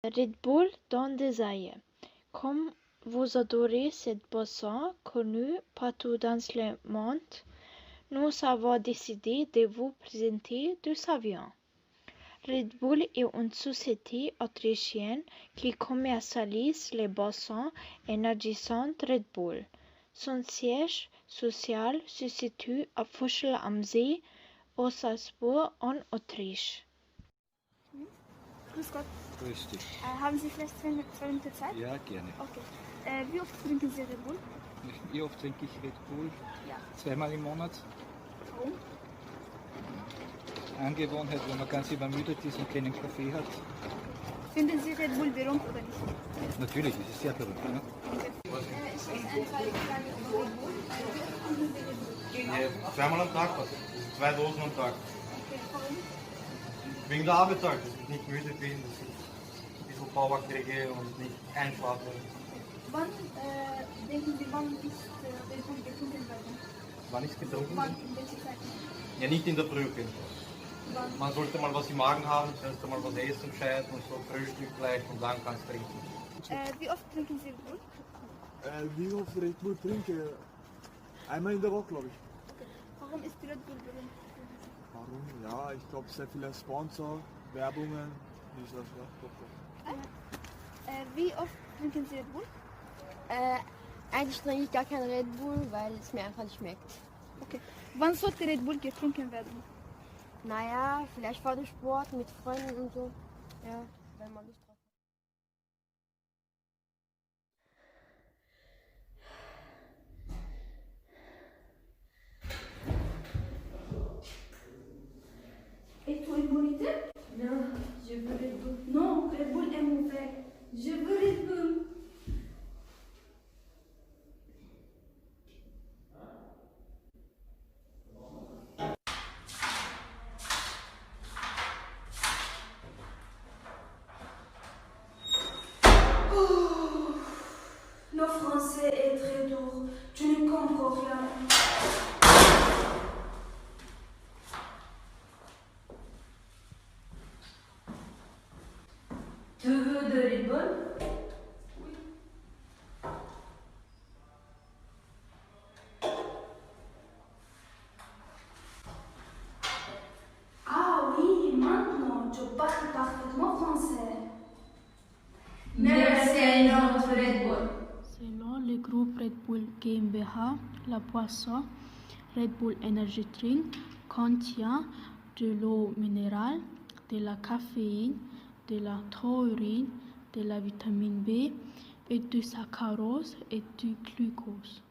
Red Bull donne des ailes. Comme vous adorez cette boisson connue partout dans le monde, nous avons décidé de vous présenter d'où ça vient. Red Bull est une société autrichienne qui commercialise les boissons énergisantes Red Bull. Son siège social se situe à Fuschl am See, au Salzburg en Autriche. Grüß Gott. Grüß dich. Haben Sie vielleicht 2 Minuten Zeit? Ja, gerne. Okay. Wie oft trinken Sie Red Bull? Wie oft trinke ich Red Bull? Ja. 2-mal im Monat. Warum? Angewohnheit, wenn man ganz übermüdet ist und keinen Kaffee hat. Finden Sie Red Bull berühmt oder nicht? Natürlich, es ist sehr berühmt. Ne? Zweimal am Tag was. 2 Dosen am Tag. Okay, warum? Wegen der Arbeit halt, dass ich nicht müde bin, dass ich ein bisschen Power kriege und nicht einschlafe. Wann denken Sie, wann ist Red Bull getrunken werden? Wann ist getrunken? Wann, in welcher Zeit? Ja, nicht in der Früh auf jeden Fall. Wann? Man sollte mal was im Magen haben, zuerst einmal was essen gescheit und so Frühstück vielleicht und dann kannst du trinken. Wie oft trinken Sie Red Bull? Wie oft Red Bull trinke? Einmal in der Woche, glaube ich. Warum ist Red Bull berühmt? Warum? Ja, ich glaube sehr viele Sponsor, Werbungen, ist das, ja, doch. Wie oft trinken Sie Red Bull? Eigentlich trinke ich gar keinen Red Bull, weil es mir einfach nicht schmeckt. Okay. Wann sollte Red Bull getrunken werden? Naja, vielleicht vor dem Sport mit Freunden und so. Ja, wenn man Lust drauf hat. Et toi, une bonne idée? Non, je veux Red Bull. Non, Red Bull est mauvais. Je veux Red Bull. Le français est très dur, tu ne comprends rien. Tu veux de Red Bull? Oui. Ah oui, maintenant tu parles parfaitement français. Merci à notre Red Bull. Selon le groupe Red Bull GmbH, la boisson Red Bull Energy Drink contient de l'eau minérale, de la caféine, de la taurine, de la vitamine B et du saccharose et du glucose.